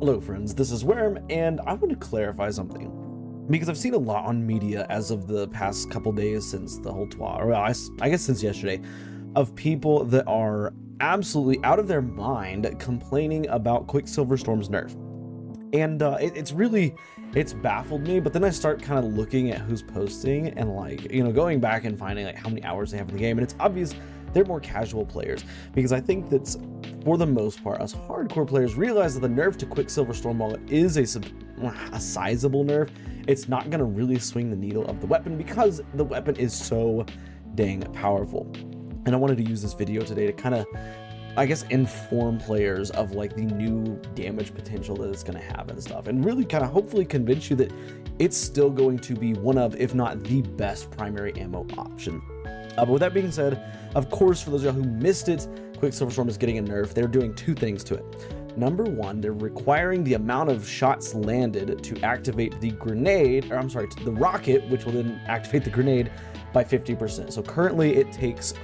Hello friends, this is Worm, and I want to clarify something, because I've seen a lot on media as of the past couple days since the whole I guess since yesterday, of people that are absolutely out of their mind complaining about Quicksilver Storm's nerf. And it's baffled me, but then I start kind of looking at who's posting and going back and finding how many hours they have in the game, and it's obvious they're more casual players, because I think that's, for the most part, us hardcore players realize that the nerf to Quicksilver Storm, while it is a sizable nerf, it's not going to really swing the needle of the weapon because the weapon is so dang powerful. And I wanted to use this video today to kind of, I guess, inform players of the new damage potential that it's going to have and stuff, and really kind of hopefully convince you that it's still going to be one of, if not the best primary ammo option. But with that being said, of course, for those of you who missed it, Quicksilver Storm is getting a nerf. They're doing two things to it. Number one, they're requiring the amount of shots landed to activate the grenade, or I'm sorry, the rocket, which will then activate the grenade, by 50%. So currently it takes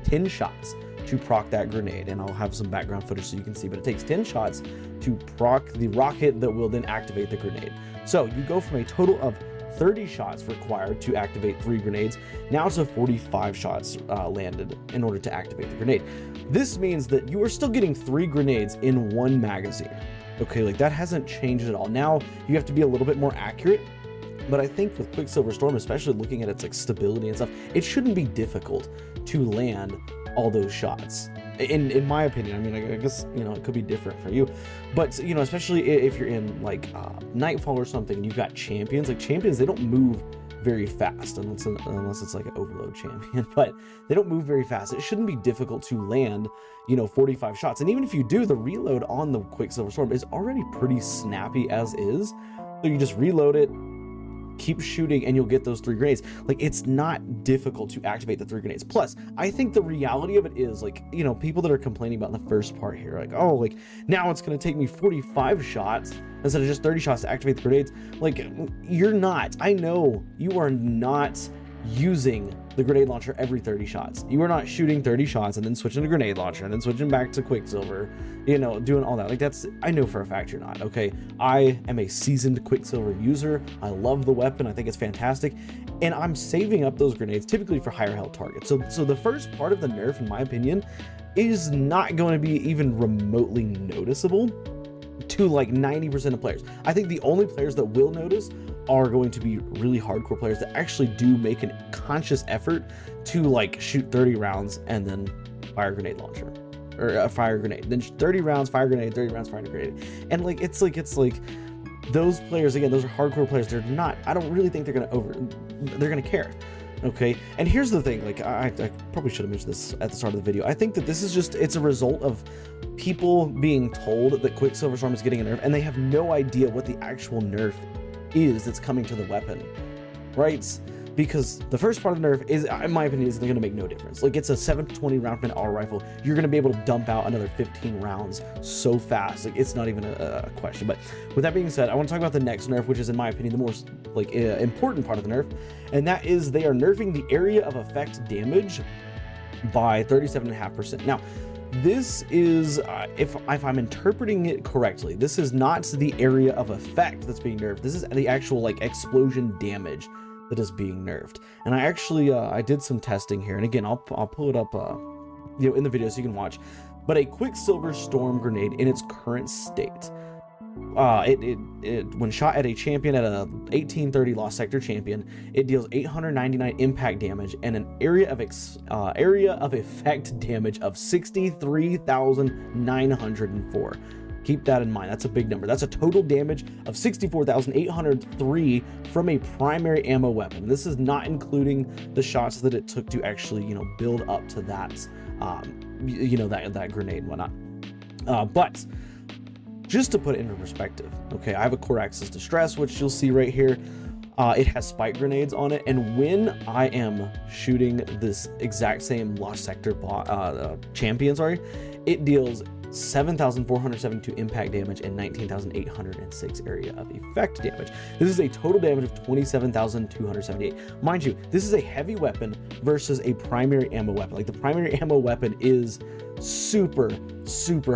10 shots to proc that grenade, and I'll have some background footage so you can see, but it takes 10 shots to proc the rocket that will then activate the grenade. So you go from a total of 30 shots required to activate 3 grenades, now to 45 shots landed in order to activate the grenade. This means that you are still getting 3 grenades in one magazine. Okay, that hasn't changed at all. Now you have to be a little bit more accurate, but I think with Quicksilver Storm, especially looking at its stability and stuff, it shouldn't be difficult to land all those shots. In my opinion, I mean, I guess, it could be different for you, but, especially if you're in Nightfall or something, and you've got champions, champions, they don't move very fast unless it's an overload champion, but they don't move very fast. It shouldn't be difficult to land, 45 shots. And even if you do, the reload on the Quicksilver Storm is already pretty snappy as is. So you just reload it, keep shooting, and you'll get those 3 grenades. It's not difficult to activate the 3 grenades. Plus, I think the reality of it is, people that are complaining about the first part here, now it's going to take me 45 shots instead of just 30 shots to activate the grenades. You're not. I know you are not using the grenade launcher every 30 shots. You are not shooting 30 shots and then switching to grenade launcher and then switching back to Quicksilver, doing all that. That's, I know for a fact you're not. Okay, I am a seasoned Quicksilver user. I love the weapon. I think it's fantastic, and I'm saving up those grenades typically for higher health targets. So the first part of the nerf, in my opinion, is not going to be even remotely noticeable to 90% of players. I think the only players that will notice are going to be really hardcore players that actually do make a conscious effort to shoot 30 rounds and then fire a grenade launcher, or fire a grenade, then 30 rounds, fire a grenade, 30 rounds, fire a grenade. And it's those players, again, those are hardcore players. They're not, I don't really think they're gonna care. Okay, and here's the thing, I probably should have mentioned this at the start of the video. I think that this is just, it's a result of people being told that Quicksilver Storm is getting a nerf, and they have no idea what the actual nerf is that's coming to the weapon, right? Because the first part of the nerf is, in my opinion, is going to make no difference. It's a 720 round pin auto rifle. You're going to be able to dump out another 15 rounds so fast. It's not even a question. But with that being said, I want to talk about the next nerf, which is, in my opinion, the most important part of the nerf, and that is they are nerfing the area of effect damage by 37.5%. Now, this is, if I'm interpreting it correctly, this is not the area of effect that's being nerfed. This is the actual explosion damage that is being nerfed. And I actually I did some testing here, and again, I'll pull it up in the video so you can watch. But a Quicksilver Storm grenade in its current state, when shot at a champion, at a 1830 lost sector champion, it deals 899 impact damage and an area of effect damage of 63,904. Keep that in mind. That's a big number. That's a total damage of 64,803 from a primary ammo weapon. This is not including the shots that it took to actually, build up to that, that grenade and whatnot. But just to put it into perspective, okay, I have a core access distress, which you'll see right here. It has spike grenades on it, and when I am shooting this exact same lost sector champion, it deals 7,472 impact damage and 19,806 area of effect damage. This is a total damage of 27,278. Mind you, this is a heavy weapon versus a primary ammo weapon. The primary ammo weapon is super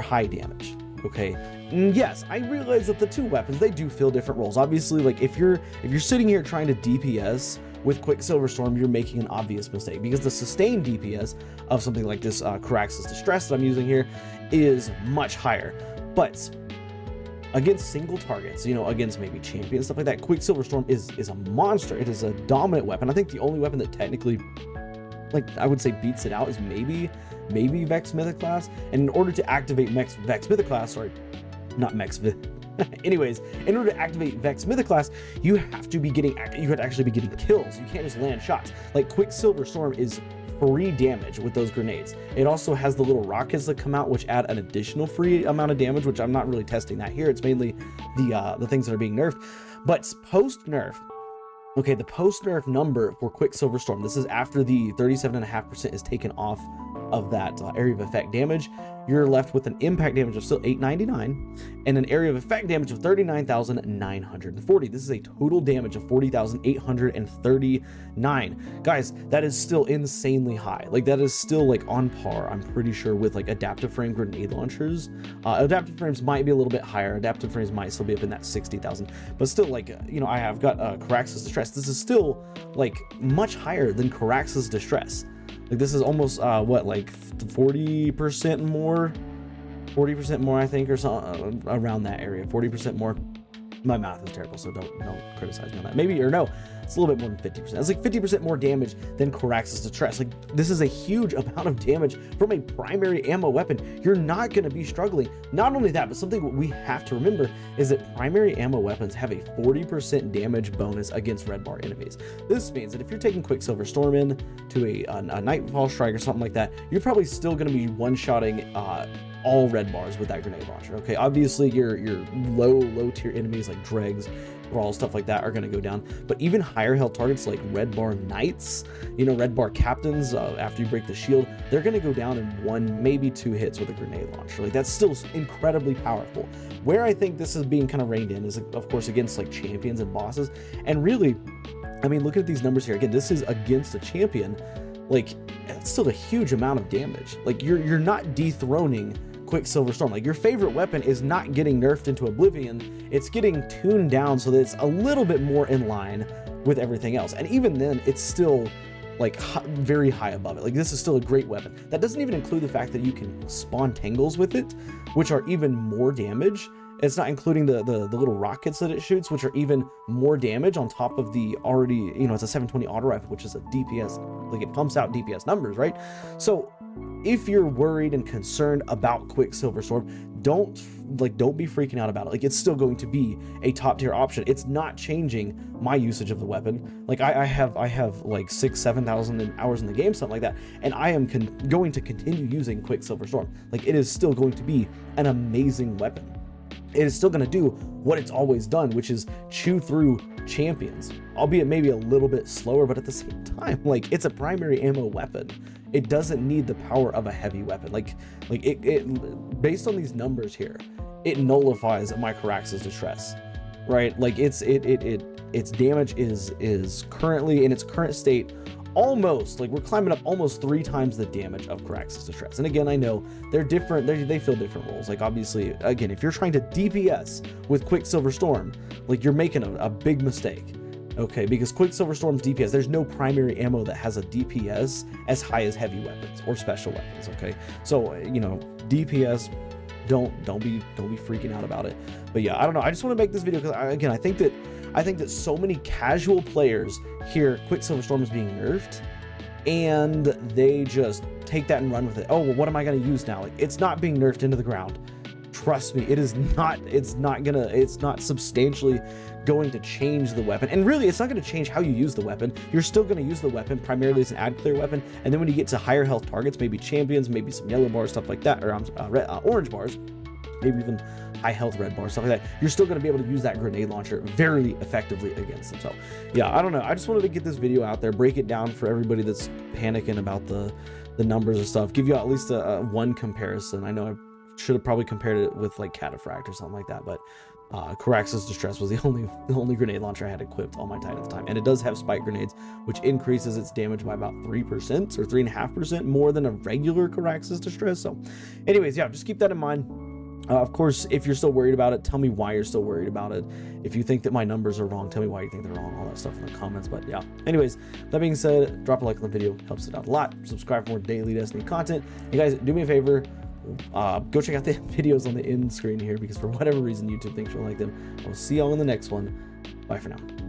high damage. Okay, and yes, I realize that the two weapons, they do fill different roles. Obviously, like if you're sitting here trying to DPS with Quicksilver Storm, you're making an obvious mistake, because the sustained DPS of something like this Carax's Distress that I'm using here is much higher. But against single targets, you know, against maybe champions, stuff like that, Quicksilver Storm is a monster. It is a dominant weapon. I think the only weapon that technically, like, I would say beats it out is maybe Vex Mythoclast. And in order to activate Vex Mythoclast, sorry, not Vex anyways, in order to activate Vex Mythoclast, you have to actually be getting kills. You can't just land shots. Like, Quicksilver Storm is free damage with those grenades. It also has the little rockets that come out, which add an additional free amount of damage, which I'm not really testing that here. It's mainly the things that are being nerfed. But post nerf, okay, the post nerf number for Quicksilver Storm, this is after the 37.5% is taken off of that area of effect damage, you're left with an impact damage of still 899 and an area of effect damage of 39,940. This is a total damage of 40,839. Guys, that is still insanely high. Like, that is still like on par, I'm pretty sure, with like adaptive frame grenade launchers. Adaptive frames might be a little bit higher. Adaptive frames might still be up in that 60,000, but still, like, you know, I have got Carax's Distress. This is still like much higher than Carax's Distress. Like, this is almost what, like 40% more, 40% more, I think, or something around that area. 40% more. My math is terrible, so don't criticize me on that. Maybe, or no, it's a little bit more than 50%. It's like 50% more damage than Carax's Distress. Like, this is a huge amount of damage from a primary ammo weapon. You're not going to be struggling. Not only that, but something we have to remember is that primary ammo weapons have a 40% damage bonus against red bar enemies. This means that if you're taking Quicksilver Storm in to a Nightfall Strike or something like that, you're probably still going to be one-shotting all red bars with that grenade launcher. Okay, obviously your low tier enemies like dregs, brawls, stuff like that are going to go down, but even higher health targets like red bar knights, you know, red bar captains, after you break the shield, they're going to go down in 1, maybe 2 hits with a grenade launcher. Like, that's still incredibly powerful. Where I think this is being kind of reined in is, of course, against like champions and bosses. And really, I mean, look at these numbers here. Again, this is against a champion. Like, it's still a huge amount of damage. Like, you're not dethroning Quicksilver Storm. Like, your favorite weapon is not getting nerfed into oblivion. It's getting tuned down so that it's a little bit more in line with everything else. And even then, it's still like very high above it. Like, this is still a great weapon. That doesn't even include the fact that you can spawn tangles with it, which are even more damage. It's not including the little rockets that it shoots, which are even more damage on top of the already, you know, it's a 720 auto rifle, which is a DPS, like, it pumps out DPS numbers, right? So if you're worried and concerned about Quicksilver Storm, don't be freaking out about it. Like, it's still going to be a top tier option. It's not changing my usage of the weapon. Like, I have like 6,000-7,000 hours in the game, something like that, and I am going to continue using Quicksilver Storm. Like, it is still going to be an amazing weapon. It is still going to do what it's always done, which is chew through champions, albeit maybe a little bit slower, but at the same time, like, it's a primary ammo weapon. It doesn't need the power of a heavy weapon. Like it based on these numbers here, it nullifies my Carax's Distress, right? Like, its damage is currently in its current state almost, like, we're climbing up almost 3 times the damage of Carax's Distress. And again, I know they're different, they fill different roles. Like, obviously, again, if you're trying to DPS with Quicksilver Storm, like, you're making a big mistake, okay? Because Quicksilver Storm's DPS, there's no primary ammo that has a DPS as high as heavy weapons or special weapons, okay? So, you know, DPS, don't be freaking out about it. But yeah, I don't know, I just want to make this video because I think that so many casual players hear Quicksilver Storm is being nerfed and they just take that and run with it. Oh, well, what am I going to use now? Like, it's not being nerfed into the ground. Trust me, it's not substantially going to change the weapon. And really, it's not going to change how you use the weapon. You're still going to use the weapon primarily as an ad clear weapon. And then when you get to higher health targets, maybe champions, maybe some yellow bars, stuff like that, or orange bars, maybe even high health red bars, stuff like that, you're still going to be able to use that grenade launcher very effectively against them. So yeah, I don't know, I just wanted to get this video out there, break it down for everybody that's panicking about the numbers and stuff, give you at least a one comparison. I know I should have probably compared it with like Cataphract or something like that, but Carax's Distress was the only grenade launcher I had equipped on my Titan at the time, and it does have spike grenades, which increases its damage by about 3% or 3.5% more than a regular Carax's Distress. So anyways, yeah, just keep that in mind. Of course, if you're still worried about it, tell me why you're still worried about it. If you think that my numbers are wrong, tell me why you think they're wrong, all that stuff in the comments. But yeah, anyways, that being said, drop a like on the video, helps it out a lot. Subscribe for more daily Destiny content. You guys, do me a favor, go check out the videos on the end screen here, because for whatever reason, YouTube thinks you'll like them. I'll see y'all in the next one. Bye for now.